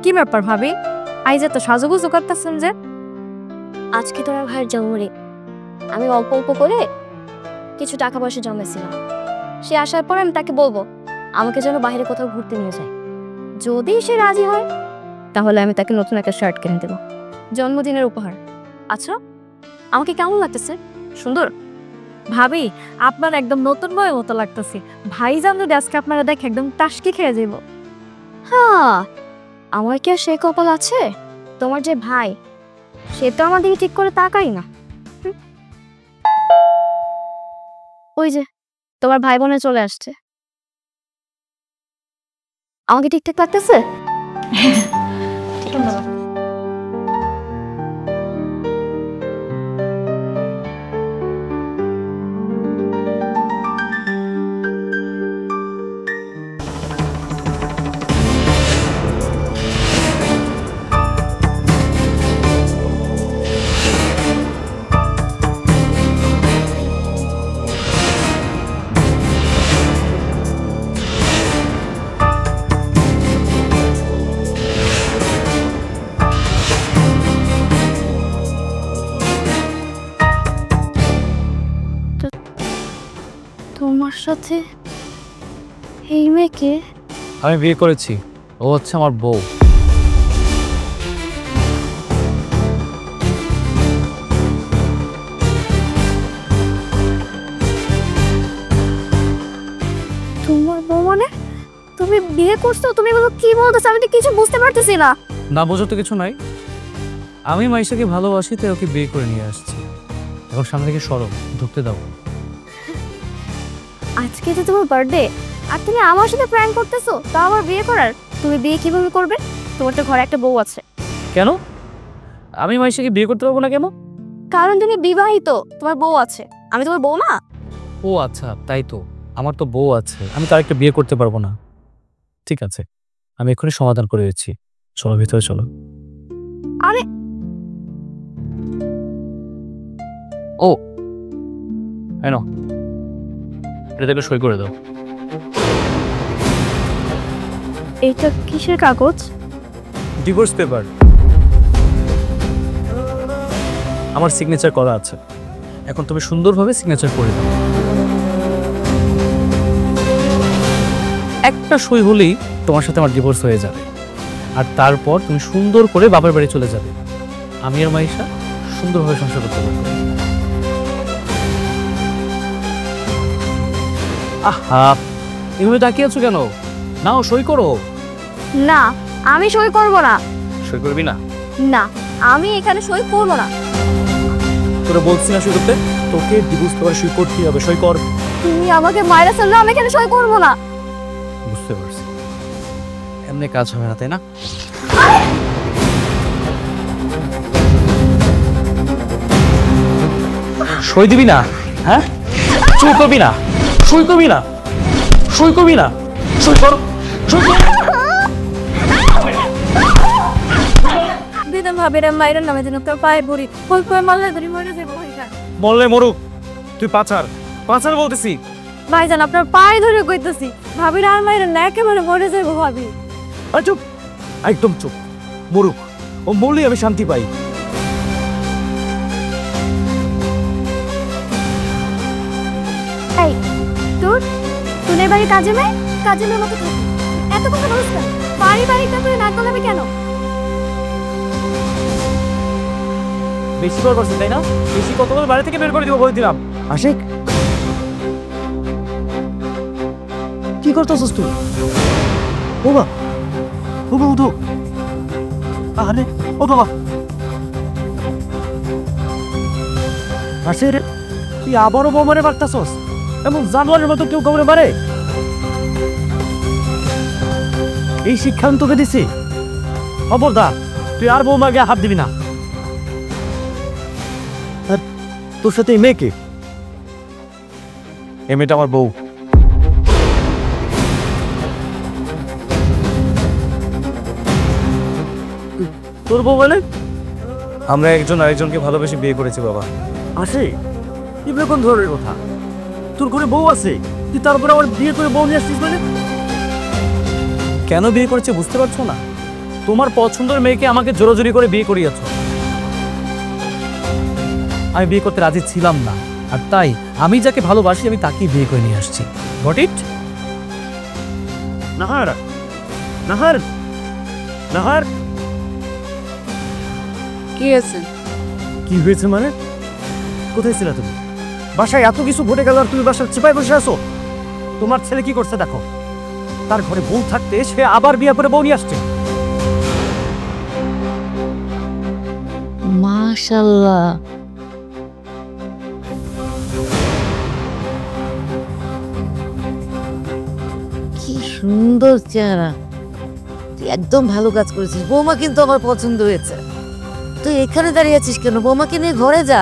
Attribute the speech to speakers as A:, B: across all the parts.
A: কি ব্যাপার ভাবি, আজ এত সাজুগুজু করতেছেন যে?
B: আজকে তোর ভাইয়ের জন্মদিন, আমি অল্প অল্প করে কিছু টাকা পয়সা জমেছিলাম। সে আসার পর আমি তাকে বলবো আমাকে যেন বাইরে কোথাও ঘুরতে নিয়ে যায়। যদি সে রাজি হয় তাহলে আমি তাকে নতুন একটা শার্ট কিনে দেবো, জন্মদিনের উপহার। আচ্ছা, আমাকে কেমন লাগতেছে? সুন্দর?
A: ভাবি, আপনার একদম নতুন বইয়ের মতো লাগতেছে। ভাইজান যদি আজকে আপনারা দেখে একদম টাসকি খেয়ে যাব।
B: হ্যাঁ, আমার কি আর সে কপাল আছে? তোমার যে ভাই, সে তো আমার দিকে ঠিক করে তাকাই না। ওই যে তোমার ভাই বোনে চলে আসছে। আমাকে ঠিকঠাক লাগতেছে? তোমার সাথে এই মেয়েকে?
C: আমি বিয়ে করেছি, ও হচ্ছে আমার বউ।
B: তোমার বউ মানে? তুমি বিয়ে করছো? তুমি বলো কি বলতেছো? আমি তো কিছু বুঝতে পারতেছি না।
C: না বোঝো তো কিছু নাই। আমি মাইশাকে ভালোবাসি, তাই ওকে বিয়ে করে নিয়ে আসছি। এখন সামনে থেকে সরো, ঢুকতে দাও।
B: আজকে তো তোমার বার্থডে, আর তুমি আমার সাথে প্র্যাঙ্ক করতেছো, তা আমার বিয়ে করার? তুমি বিয়ে কিভাবে করবে? তোমার তো ঘরে একটা বউ আছে।
C: কেন আমি মাইশাকে বিয়ে করতে পারবো না কেন?
B: কারণ তুমি বিবাহিত, তোমার বউ আছে। আমি তোমার বউ না?
C: ও আচ্ছা, তাই তো। আমার তো বউ আছে, আমি তার একটা বিয়ে করতে পারবো না। ঠিক আছে, আমি এক্ষুনি সমাধান করে দিচ্ছি। চলো ভিতরে চলো।
B: আরে
C: ও এনো, এটা দেখে সই করে দাও।
B: এইটা কিসের কাগজ?
C: ডিভোর্স পেপার, আমার সিগনেচার করা আছে। এখন তুমি সুন্দরভাবে সিগনেচার করে দাও। একটা সই হলেই তোমার সাথে আমার ডিভোর্স হয়ে যাবে, আর তারপর তুমি সুন্দর করে বাবার বাড়ি চলে যাবে। আমি আর মাইশা সুন্দরভাবে সংসার করতে পারবো। আহা, এভাবে তাকিয়ে আছো কেন? নাও সই করো।
B: না, আমি সই করব না।
C: সই করবি না?
B: না, আমি এখানে সই করব না।
C: তোরা বলছি না সই করতে? তোকে ডিভোর্স পেপারে সই করতেই হবে, সই কর।
B: তুমি আমাকে মাইরা ফেললে, আমি এখানে সই করব না।
C: বুঝতে পারছি, এমনি কাজ হবে না, তাই না? সই দিবি না? হ্যাঁ, সই করবি না? সই করবি না? সই করবি না? সই কর, সই কর।
A: দিদাম ভাবিরা মাইরের নামে যেন তোর পায়ে পড়ি, কই কই মারলে ধরি মরে যাবো ভাইজান।
C: বললে মরুক, তুই পাচার, পাচার বলতেছি।
A: ভাইজান আপনার পায়ে ধরে কইতেছি, ভাবিরা আর মাইরেন না, একেবারে মরে যাবো ভাবি।
C: আর চুপ, একদম চুপ। মরুক, ও মরলেই আমি শান্তি পাই।
B: এই তোর তোর বাড়ি কাজে মেয়ে, কাজে মেয়ে মতো থাকি। এত কথা বলিস কেন? পারিবারিক ব্যাপারে নাক গলাবি কেন?
C: বেশি বার করছেন তাই না? বেশি কত বলে বাড়ি থেকে বের করে দিব বলে দিলাম। আশিক, কি করতেছিস তুই? ও বাবা, ও বাবা উঠো। আরে ও বাবা, আশিক তুই আবারও বৌমারে মারতাছস? এমন জানোয়ারের মতো কেউ কাউরে মারে? এই শিক্ষা আমি তোকে দিছি। খবরদার, তুই আর বৌমাকে হাত দিবি না। আর তোর সাথে এই মেয়েকে? এই মেয়েটা আমার বউ। তোর বউ বলে? আমরা একজন আরেকজনকে ভালোবেসে বিয়ে করেছি বাবা। আসে এগুলো কোন ধরনের কথা? তোর ঘরে বউ আছে, তুই তারপরে আমার বিয়ে করে বউ নিয়ে আসছিস মানে? কেন বিয়ে করেছে বুঝতে পারছো না? তোমার পছন্দের মেয়েকে আমাকে জোরাজোরি করে বিয়ে করিয়েছ। আমি বিয়ে করতে রাজি ছিলাম না, আর তাই আমি যাকে ভালোবাসি আমি তাকেই বিয়ে করে নিয়ে আসছি। Got it? নাহার, নাহার, নাহার,
D: কি আছে?
C: কি হয়েছে মানে? কোথায় ছিল তুমি? বাসায় এত কিছু ঘটে গেল আর তুমি বাসার চিপায় বসে আছো। তোমার ছেলে কি করছে দেখো। তার ঘরে বউ থাকতে সে আবার বিয়ে করে বউ নিয়ে আসছে।
D: মাশাআল্লাহ, কি সুন্দর চেহারা। তুই একদম ভালো কাজ করেছিস। বৌমা কিন্তু আমার পছন্দ হয়েছে। তুই এখানে দাঁড়িয়ে আছিস কেন? বৌমাকে নিয়ে ঘরে যা।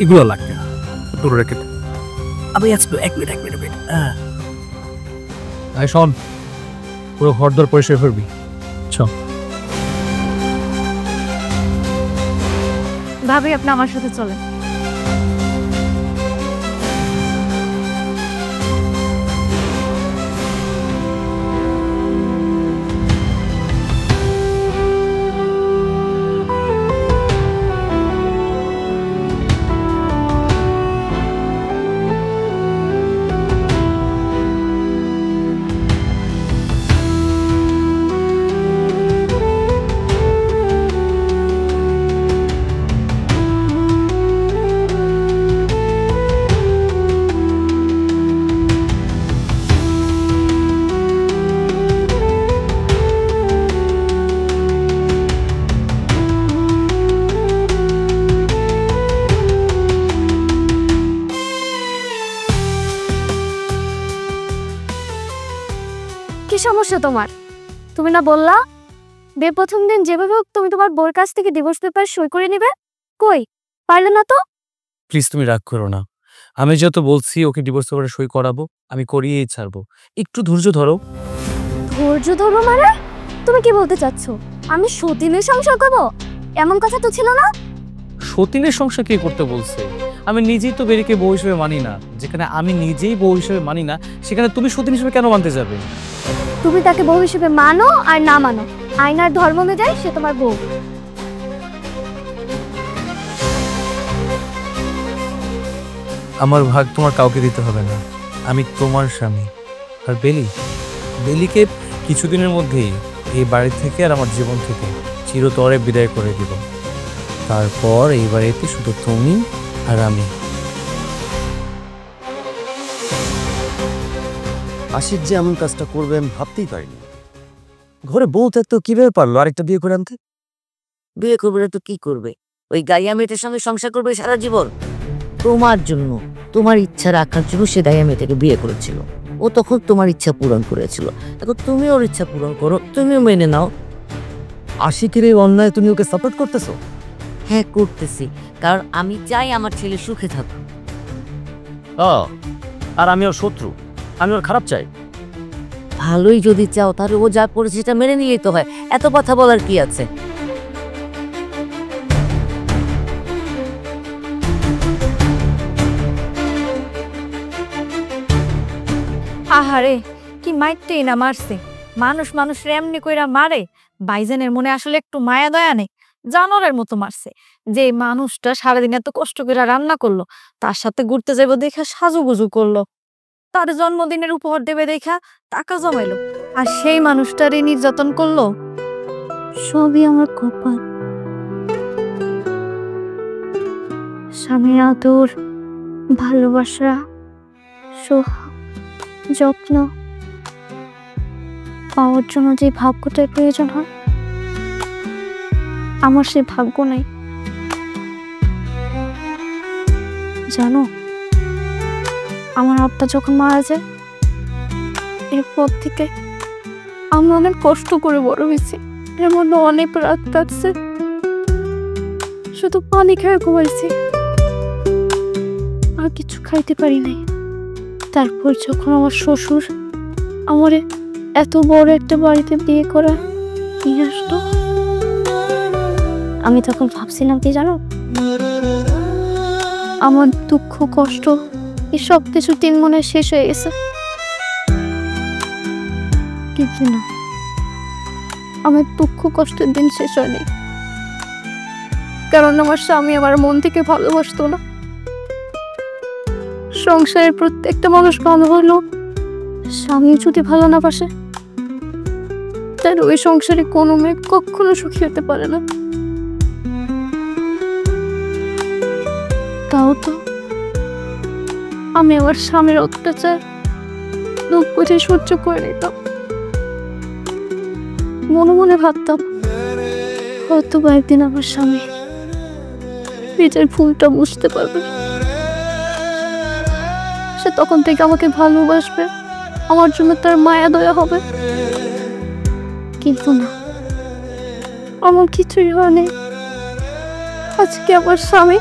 C: এগুলো লাগবে না, দূরে রেখে আমি আজকে এক মিনিট শোন, পুরো ঘরদর পরিষ্কার করবি।
A: ভাবি আপনি আমার সাথে চলেন।
B: কি সমস্যা তোমার? তুমি না বললা বিয়ের প্রথম দিন যেভাবে হোক তুমি তোমার বোর কাছ থেকে ডিভোর্স পেপার সই করে নিবে? কই পারলে না তো?
C: প্লিজ তুমি রাগ করো না। আমি যত বলছি ওকে ডিভোর্স পেপারে সই করাবো, আমি করিয়েই ছাড়বো। একটু ধৈর্য ধরো।
B: ধৈর্য ধরো মানে? তুমি কি বলতে চাচ্ছ আমি সতীনের সংসার করবো? এমন কথা তো ছিল না।
C: সতীনের সংসার কে করতে বলছে? আমি নিজেই তো বেরিকে বউ হিসেবে মানি না। যেখানে আমি নিজেই বউ হিসেবে মানি না, সেখানে তুমি সতীন হিসেবে কেন মানতে যাবে?
B: তুমি তাকে বউ হিসেবে মানো আর না মানো, আইনার ধর্ম অনুযায়ী সে তোমার বউ।
C: আমার ভাগ তোমার কাউকে দিতে হবে না। আমি তোমার স্বামী। আর বেলিকে কিছুদিনের মধ্যেই এই বাড়ি থেকে আর আমার জীবন থেকে চিরতরে বিদায় করে দিব। তারপর এই বাড়িতে শুধু তুমি আর আমি। আশিক যে এমন কাজটা করবে আমি ভাবতেই পারিনি। ঘরে বউ থাকতো কিভাবে পারলো আরেকটা বিয়ে করে আনতে?
D: বিয়ে করবে না তো কি করবে? ওই গাইয়া মেয়েটার সঙ্গে সংসার করবে সারা জীবন। তোমার জন্য, তোমার ইচ্ছা রাখার জন্য সে গাইয়া মেয়েটাকে বিয়ে করেছিল। ও তখন তোমার ইচ্ছা পূরণ করেছিল। এখন তুমি ওর ইচ্ছা পূরণ করো, তুমিও মেনে নাও।
C: আশিকের এই অন্যায় তুমি ওকে সাপোর্ট করতেছো?
D: হ্যাঁ করতেছি, কারণ আমি চাই আমার ছেলে সুখে থাকুক।
C: আর আমি ওর শত্রু, আমি ওর খারাপ চাই?
D: ভালোই যদি চাও তাহলে ও যা করেছে সেটা মেনে নিয়েই তো হয়। এত কথা বলার কি আছে?
A: আহারে কি মাইরতেই না মারছে। মানুষ এমনি কইরা মারে? ভাইজানের মনে আসলে একটু মায়া দয়া নেই? জানোয়ারের মতো মারছে। যে মানুষটা সারাদিন এত কষ্ট করে রান্না করলো, তার সাথে ঘুরতে যাইব দেখা সাজুগুজু করলো, তার জন্মদিনের উপহার দেবে দেখা টাকা জমাইলো, আর সেই মানুষটারই নির্যাতন করলো।
B: সবই আমার কপাল। স্বামীর আদর, ভালোবাসা, সোহাগ, যত্ন পাওয়ার জন্য যে ভাগ্যটার প্রয়োজন হয়, আমার সে ভাগ্য নাই। জানো, আমার আব্বা যখন মারা যায় এরপর থেকে আমি অনেক কষ্ট করে বড় হয়েছি। এর মধ্যে অনেক রাত কাটছে, শুধু পানি খেয়ে ঘুমাইছি, আর কিছু খাইতে পারি নাই। তারপর যখন আমার শ্বশুর আমার এত বড় একটা বাড়িতে বিয়ে করা নিয়ে আসলো, আমি তখন ভাবছিলাম কি জানো, আমার দুঃখ কষ্ট এই সব কিছু 3 মনে শেষ হয়ে গেছে। কিছু না, আমার দুঃখ কষ্টের দিন শেষ হয়নি, কারণ আমার স্বামী আমার মন থেকে ভালোবাসতো না। সংসারের প্রত্যেকটা মানুষ ভালো হলো, স্বামী যদি ভালো না বাসে তাহলে ওই সংসারে কোনো মেয়ে কখনো সুখী হতে পারে না। তাও তো আমি আমার স্বামীর অত্যাচার দুঃখ বুঝে সহ্য করে নিতাম। মনে মনে ভাবতাম হয়তো বা একদিন আমার স্বামী নিজের ভুলটা বুঝতে পারবে, সে তখন থেকে আমাকে ভালোবাসবে, আমার জন্য তার মায়া দয়া হবে। কিন্তু না, আমার কিছুই হয়নি। আজকে আমার স্বামী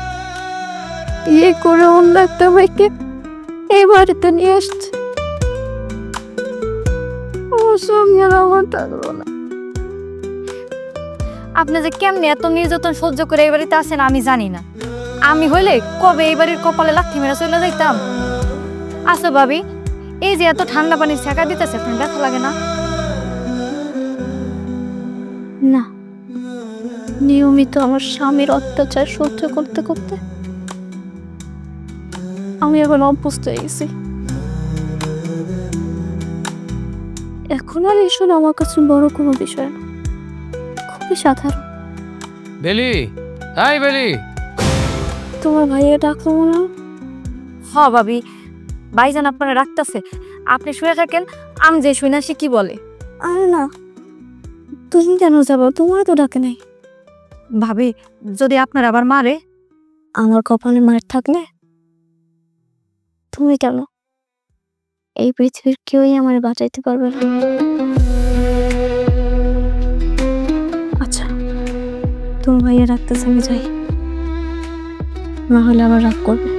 B: বিয়ে করে অন্য একটা মেয়েকে এই বাড়িতে নিয়ে আসছে। আমার স্বামী আর আমার থাকলো না।
A: আপনি যে কেমনে এত নির্যাতন সহ্য করে এই বাড়িতে আসেন আমি জানি না। আমি হইলে কবে এই বাড়ির কপালে লাথি মেরে চলে যাইতাম। আচ্ছা ভাবি, এই যে এত ঠান্ডা পানির ছেঁকা দিতেছে, আপনার ব্যথা লাগে না?
B: না, নিয়মিত আমার স্বামীর অত্যাচার সহ্য করতে করতে আমি এখন অভ্যস্ত হয়ে গেছি। এখন আর এসব আমার কাছে বড় কোনো বিষয় না, খুবই সাধারণ।
C: বেলি, হাই বেলি।
B: তোমার ভাইয়া ডাকলো মনে হয়?
A: হ ভাবি, ভাইজান আপনারা রাখতেছে, আপনি শুয়ে থাকেন, আমি যে শুই না সে কি বলে।
B: আরে না, তুমি কেন যাবো? তোমার তো ডাকে নাই।
A: ভাবি, যদি আপনার আবার মারে?
B: আমার কপালে মার থাকলে তুমি কেন, এই পৃথিবীর কেউই আমার বাঁচাইতে পারবে না। আচ্ছা, তোমার ভাইয়া রাখতেছে, আমি যাই, না হলে আবার রাগ করবে।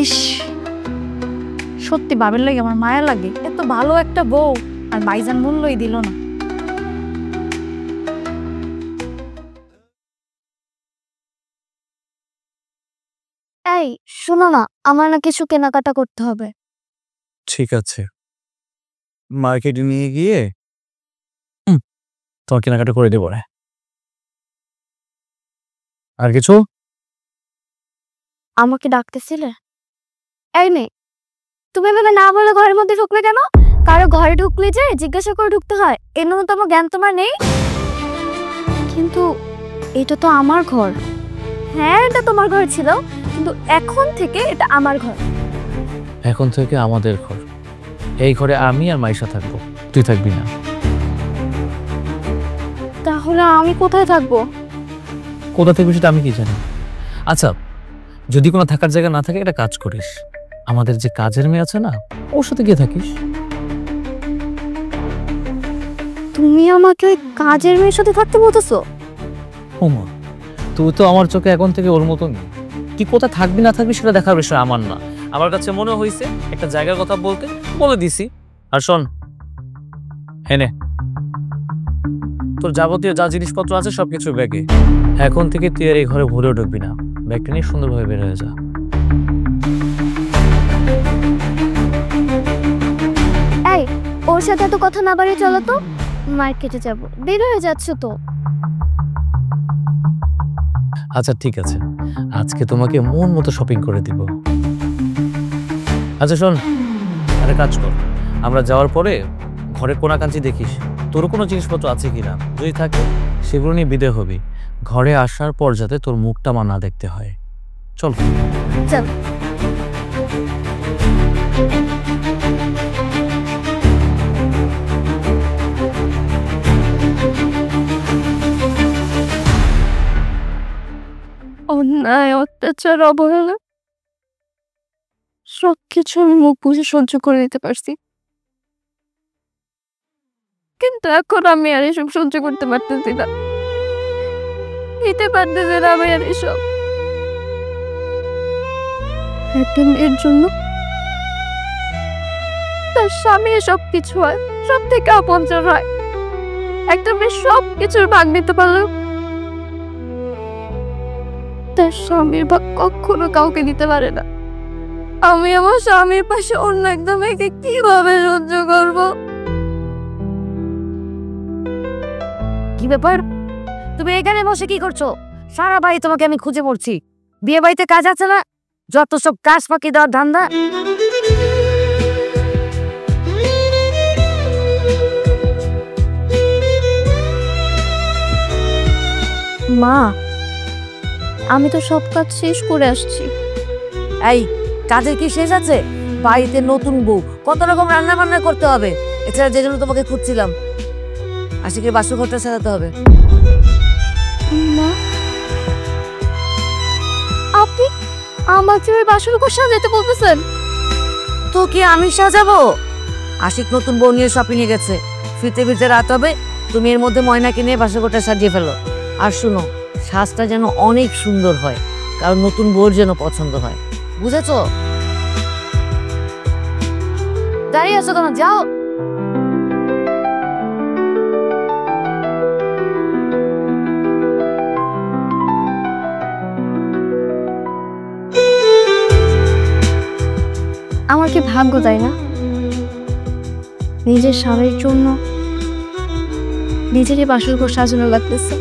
A: ইস, সত্যি বাবের লাগে আমার মায়া লাগে। এত ভালো একটা বউ আর ভাইজান মূল্যই দিল না।
B: এই শোনো না, আমার না কিছু কেনাকাটা করতে হবে।
C: ঠিক আছে, মার্কেটে নিয়ে গিয়ে তোমার কেনাকাটা করে দেবো। আর কিছু?
B: আমাকে ডাকতেছিলে? এই মেয়ে, তুমি এভাবে না বলে ঘরের মধ্যে ঢুকলে কেন? কারো ঘরে ঢুকলে যে জিজ্ঞাসা করে ঢুকতে হয়, এর ন্যূনতম জ্ঞান তোমার নেই? কিন্তু এটা তো আমার ঘর। হ্যাঁ, এটা তোমার ঘর ছিল, কিন্তু এখন থেকে এটা আমার ঘর।
C: এখন থেকে আমাদের ঘর। এই ঘরে আমি আর মাইশা থাকবো, তুই থাকবি না।
B: তাহলে আমি কোথায় থাকবো?
C: কোথা থেকে সেটা আমি কি জানি। আচ্ছা, যদি কোনো থাকার জায়গা না থাকে, একটা কাজ করিস, আমাদের যে কাজের মেয়ে আছে না, ওর সাথে গিয়ে থাকিস।
B: তুমি আমাকে ওই কাজের মেয়ের সাথে থাকতে বলতেছো?
C: হোমা, তুই তো আমার চোখে এখন থেকে ওর মতনই। তুই কোথায় থাকবি না থাকবি সেটা দেখার বিষয় আমার না। আমার কাছে মনে হয়েছে একটা জায়গার কথা বলতে, বলে দিছি। আর শোন, হেনে তোর যাবতীয় যা জিনিসপত্র আছে সবকিছু ব্যাগে। এখন থেকে তুই আর এই ঘরে ভুলেও ঢুকবি না। ব্যাগটা নিয়ে সুন্দরভাবে বের হয়ে যা।
B: এই, ওর সাথে এত কথা না বাড়িয়ে চলো তো, মার্কেটে যাবো। বের হয়ে যাচ্ছ তো।
C: আচ্ছা ঠিক আছে, আজকে তোমাকে মন মতো শপিং করে দিব। আচ্ছা শোন, আরে কাজ কর, আমরা যাওয়ার পরে ঘরে কোনাকাঞ্চি দেখিস তোর কোনো জিনিসপত্র আছে কিনা, যদি থাকে সেগুলো নিয়ে বিদায় হবি। ঘরে আসার পর যাতে তোর মুখটা আমার না দেখতে হয়। চল
B: চল। অন্যায়, অত্যাচার, অবহেলা সবকিছু আমি মুখ বুঝে সহ্য করে নিতে পারছি, কিন্তু এখন আমি আর এসব সহ্য করতে পারতেছি না। নিতে পারতেছি না আমি আর এসব। একটা মেয়ের জন্য তার স্বামী সবকিছু হয়, সব থেকে আপনজন হয়। একটা মেয়ে সব কিছুর ভাগ নিতে পারলেও তার স্বামীর ভাগ কখনো কাউকে দিতে পারে না। আমি আমার স্বামীর পাশে অন্য একটা মেয়েকে কিভাবে সহ্য করব?
D: কি ব্যাপার, তুমি এখানে বসে কি করছো? সারা বাড়ি তোমাকে আমি খুঁজে পড়ছি। বিয়ে বাড়িতে কাজ আছে না? যত সব কাজ ফাঁকি দেওয়ার ধান্দা।
B: মা, আমি তো সব কাজ শেষ করে আসছি।
D: এই কাজের কি শেষ আছে? বাড়িতে নতুন বউ, কত রকম রান্না বান্না করতে হবে। এছাড়া যে জন্য তোমাকে খুঁজছিলাম, আশিকের বাসর ঘরটা সাজাতে হবে।
B: মা, আপনি আমাকে ওই বাসর ঘর সাজাতে বলতেছেন?
D: তো কি আমি সাজাবো? আশিক নতুন বউ নিয়ে শপিং এ গেছে, ফিরতে ফিরতে রাত হবে। তুমি এর মধ্যে ময়না কিনে বাসর ঘরটা সাজিয়ে ফেলো। আর শুনো, সাজটা যেন অনেক সুন্দর হয়, কারণ নতুন বউর যেন পছন্দ হয়। বুঝেছো? দাঁড়িয়ে আছো কেন? যাও।
B: আমার কি ভাগ্য, তাই না? নিজের স্বামীর জন্য নিজেরই বাসর ঘর সাজানো লাগতেছে।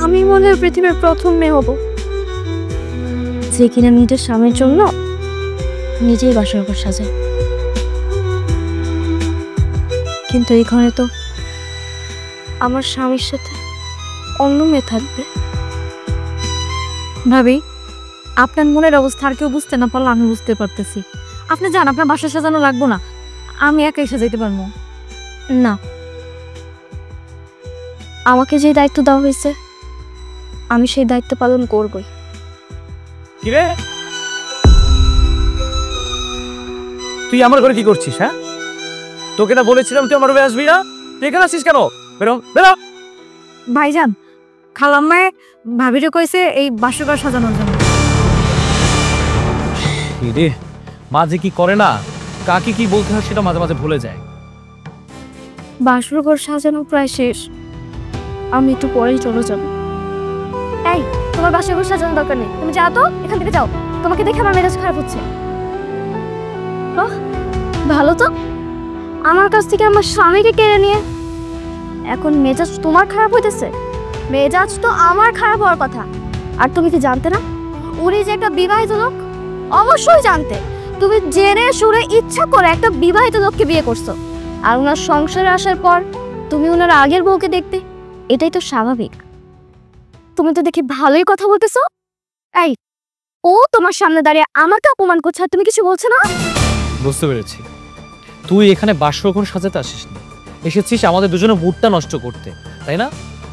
B: আমি মনে হয় পৃথিবীর প্রথম মেয়ে হব যে কিনা নিজের স্বামীর জন্য নিজেই বাসর ঘর সাজায়। কিন্তু এই ঘরে তো আমার স্বামীর সাথে অন্য মেয়ে থাকবে।
A: ভাবি, আপনার মনের অবস্থা আর কেউ বুঝতে না পারলে আমি বুঝতে পারতেছি। আপনি যান, আপনার বাসা সাজানো লাগবো না, আমি একাই সাজাইতে পারবো।
B: না, আমাকে যে দায়িত্ব দেওয়া হয়েছে আমি সেই দায়িত্ব পালন করবই।
C: কিরে, তুই আমার ঘরে কি করছিস? হ্যাঁ, তোকে না বলেছিলাম তুই আমার রুমে আসবি না? তুই এখানে আসছিস কেন? বেরো বেরো।
A: ভাইজান, খালাম্মায় ভাবিরে কইছে এই বাসর ঘর সাজানোর জন্য।
C: রে, মাঝে কি করে না, কাকে কি বলতে হয় সেটা মাঝে মাঝে ভুলে যায়।
B: বাসর ঘর সাজানো প্রায় শেষ, আমি একটু পরেই চলে যাব। এই, তোমার বাসর ঘর সাজানোর দরকার নেই, তুমি যাও তো, এখান থেকে যাও। তোমাকে দেখে আমার মেজাজ খারাপ হচ্ছে। ভালো তো, আমার কাছ থেকে আমার স্বামীকে কেড়ে নিয়ে এখন মেজাজ তোমার খারাপ হইতেছে? মেজাজ তো আমার খারাপ হওয়ার কথা। আর তুমি কি জানতে না উনি যে একটা বিবাহিত লোক? অবশ্যই জানতে। তুমি জেনে শুনে ইচ্ছা করে একটা বিবাহিত লোককে বিয়ে করছো, আর ওনার সংসারে আসার পর তুমি ওনার আগের বউকে দেখতে, এটাই তো স্বাভাবিক। তুমি তো দেখি ভালোই কথা বলতেছো। এই, ও তোমার সামনে দাঁড়িয়ে আমাকে অপমান করছে আর তুমি কিছু বলছো না?
C: বুঝতে পেরেছি, তুই এখানে বাসর ঘর সাজাতে আসিস না, এসেছিস আমাদের দুজনের মুডটা নষ্ট করতে, তাই না?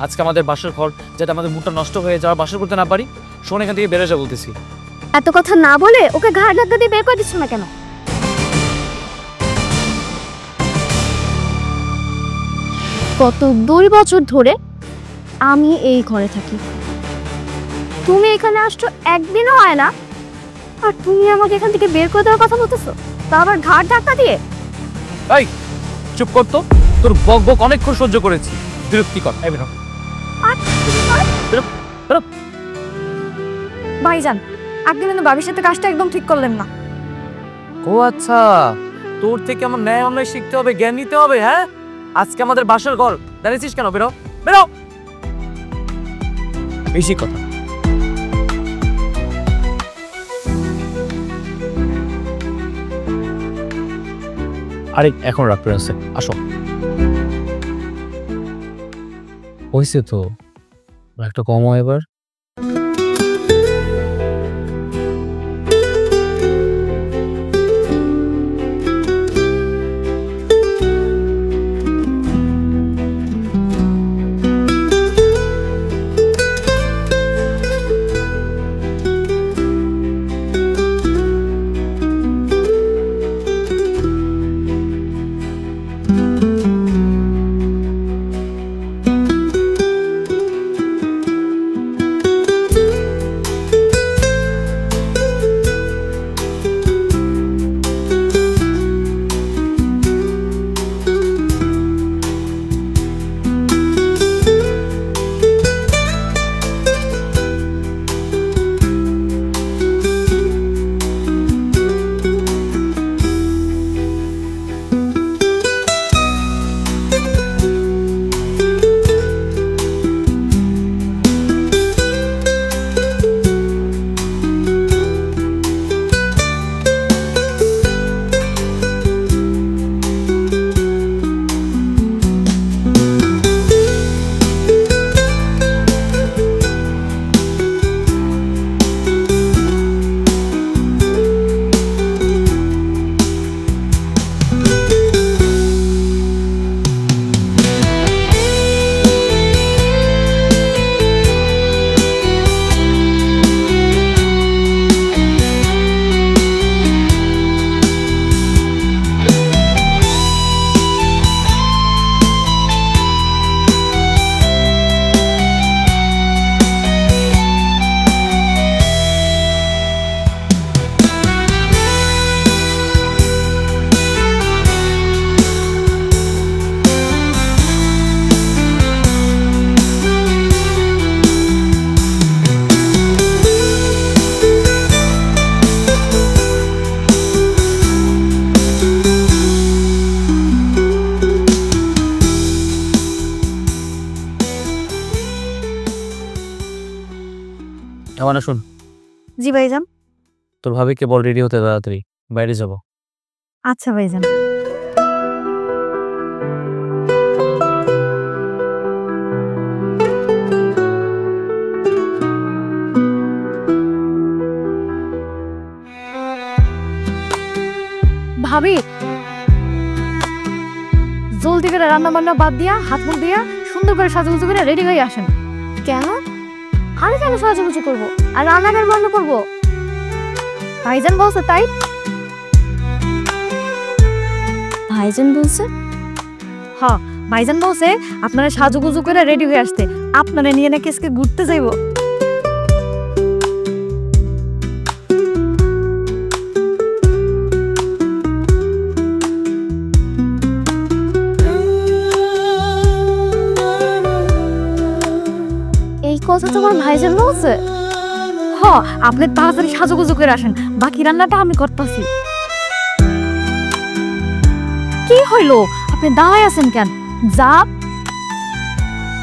C: আজকে আমাদের বাসর ঘর যাতে আমাদের মুডটা নষ্ট হয়ে যাওয়া, বাসর করতে না পারি। শোন, এখান থেকে বেড়ে যা বলতেছি।
B: এত কথা না বলে ওকে ঘাড় ধাক্কা দিয়ে বের করে দিচ্ছ না কেন? গত 2 বছর ধরে আমি এই ঘরে থাকি, তুমি এখানে আসছো একদিনও হয় না, আর তুমি আমাকে এখান থেকে বের করে দেওয়ার কথা বলতেছো, তা আবার ঘাড় ধাক্কা দিয়ে।
C: এই চুপ কর তো, তোর বক বক অনেকক্ষণ সহ্য করেছি, বিরক্তিকর। এই বেরো।
A: ভাইজান, আপনি কিন্তু ভাবির সাথে কাজটা একদম ঠিক করলেন না।
C: ও আচ্ছা, তোর থেকে আমার ন্যায় অন্যায় শিখতে হবে, জ্ঞান নিতে হবে। হ্যাঁ, আজকে আমাদের বাসর ঘর, দাঁড়িয়েছিস কেন? বেরো বেরো। বেশি কথা। আরে এখন রাখতে আছে, আসো। হয়েছে তো, একটা কম হয় এবার। আমার না, শুন,
A: জি ভাইজান।
C: তোর ভাবিকে বল রেডি হতে, তাড়াতাড়ি বাইরে যাব।
A: আচ্ছা ভাইজান। ভাবি, জলদি করে রান্না বান্না বাদ দিয়া, হাত মুখ দিয়া সুন্দর করে সাজুগুজু করে রেডি হয়ে আসেন।
B: কেন? আমি কেন সাজুগুজু করবো আর রান্নাঘর বন্ধ করবো?
A: ভাইজান বলছে তাই।
B: ভাইজান বলছে?
A: হ্যাঁ, ভাইজান বলছে আপনারা সাজুগুজু করে রেডি হয়ে আসতে, আপনারা নিয়ে নাকি আজকে ঘুরতে যাইবো।
B: এই কথা তোমার ভাইজান বলছে?
A: হ, আপনি তাড়াতাড়ি সাজুগুজু করে আসেন, বাকি রান্নাটা আমি করতেছি। কি হইলো, আপনি দাঁড়ায় আছেন কেন? যা।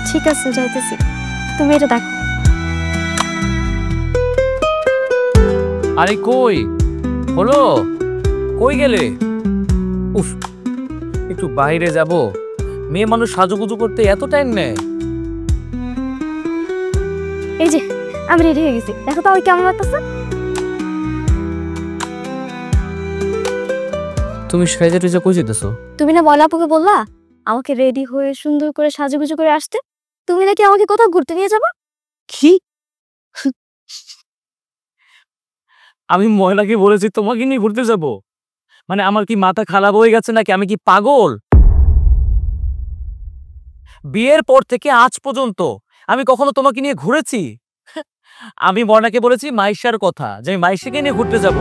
B: ঠিক আছে, যাইতেছি, তুমি এটা দেখো।
C: আরে কই হলো, কই গেলে? উফ, একটু বাইরে যাব। মেয়ে মানুষ সাজুগুজু করতে এত টাইম নেয়?
B: এই যে আমি রেডি হয়ে গেছি, দেখো তো ওই কেমন লাগতেছে।
C: তুমি সাইজে টুইজে কই যেতেছো?
B: তুমি না ময়লা আপুকে বললা আমাকে রেডি হয়ে সুন্দর করে সাজুগুজু করে আসতে, তুমি নাকি আমাকে কোথাও ঘুরতে নিয়ে যাবা?
C: কি? আমি ময়লাকে বলেছি তোমাকে নিয়ে ঘুরতে যাব? মানে আমার কি মাথা খারাপ হয়ে গেছে নাকি? আমি কি পাগল? বিয়ের পর থেকে আজ পর্যন্ত আমি কখনো তোমাকে নিয়ে ঘুরেছি? আমি ময়নাকে বলেছি মাইশার কথা, যে আমি মাইশাকে নিয়ে ঘুরতে যাব।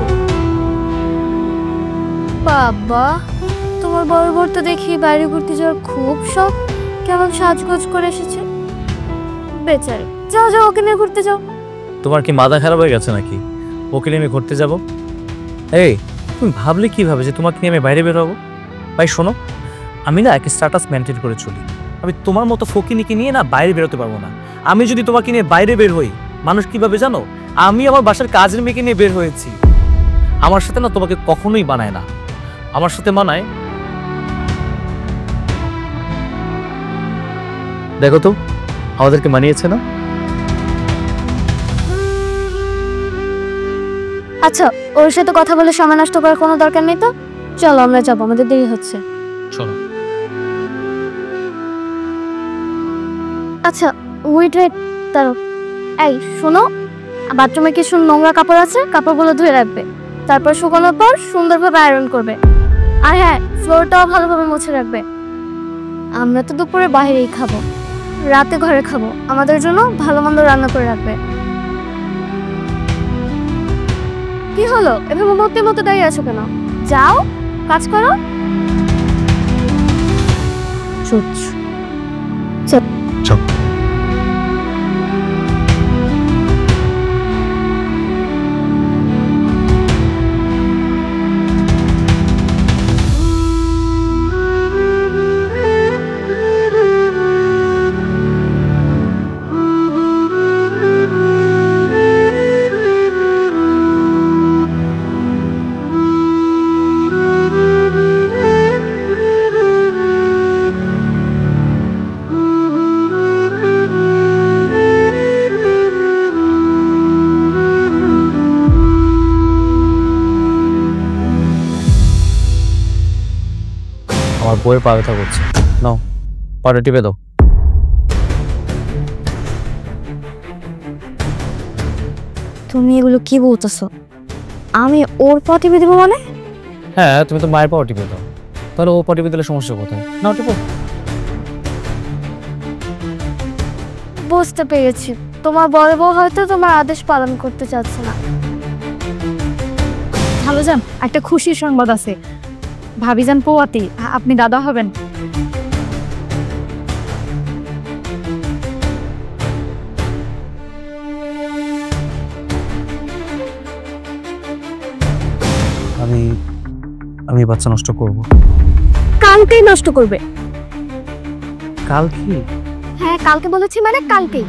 B: বাবা, তোমার বড় বড় তো দেখি বাইরে ঘুরতে যাওয়ার খুব শখ, কেমন সাজগোজ করে এসেছে বেচারি। যাও যাও, ওকে নিয়ে ঘুরতে যাও।
C: তোমার কি মাথা খারাপ হয়ে গেছে নাকি? ওকে নিয়ে আমি ঘুরতে যাব? এই, তুমি ভাবলে কিভাবে যে তোমাকে নিয়ে আমি বাইরে বের হবো? ভাই শোনো, আমি না একটা স্ট্যাটাস মেনটেন করে চলি। আমি তোমার মতো ফকিনিকে নিয়ে না বাইরে বেরোতে পারবো না। আমি যদি তোমাকে নিয়ে বাইরে বের হই, মানুষ কিভাবে জানো? আমি আমার বাসার কাজের মেয়েকে নিয়ে বের হয়েছি। আমার সাথে না তোমাকে কখনোই বানায় না। আমার সাথে মানায়, দেখো তো আমাদেরকে মানিয়েছে না?
B: আচ্ছা, ওর সাথে কথা বলে সময় নষ্ট করার কোনো দরকার নেই তো। চলো আমরা যাবো, আমাদের দেরি হচ্ছে।
C: চলো।
B: আচ্ছা ওয়েট ওয়েট, দাঁড়াও। এই শোনো, বাথরুমে কিছু নোংরা কাপড় আছে, কাপড়গুলো ধুয়ে রাখবে, তারপর শুকানোর পর সুন্দরভাবে আয়রন করবে। আর হ্যাঁ, ফ্লোরটাও ভালোভাবে মুছে রাখবে। আমরা তো দুপুরে বাইরেই খাবো, রাতে ঘরে খাবো, আমাদের জন্য ভালো মন্দ রান্না করে রাখবে। কি হলো, এভাবে মতে মতো দাঁড়িয়ে আছো কেন? যাও, কাজ করো।
C: আমার বইয়ের পা ব্যথা করছে, নাও পাটা টিপে দাও।
B: তুমি এগুলো কি বলতেছো? আমি ওর পা টিপে দেবো মানে?
C: হ্যাঁ, তুমি তো মায়ের পাও টিপে দাও, তাহলে ও পা টিপে দিলে সমস্যা কোথায়? নাও টিপো।
B: বুঝতে পেরেছি, তোমার বড় বউ হয়তো তোমার আদেশ পালন করতে চাচ্ছে না।
A: খালুজান, একটা খুশির সংবাদ আছে। ভাবিজান পোয়াতি, আপনি দাদা হবেন।
C: আমি বাচ্চা নষ্ট করব।
B: কালকেই নষ্ট করবে।
C: কাল কি?
B: হ্যাঁ, কালকে বলেছি মানে কালকেই।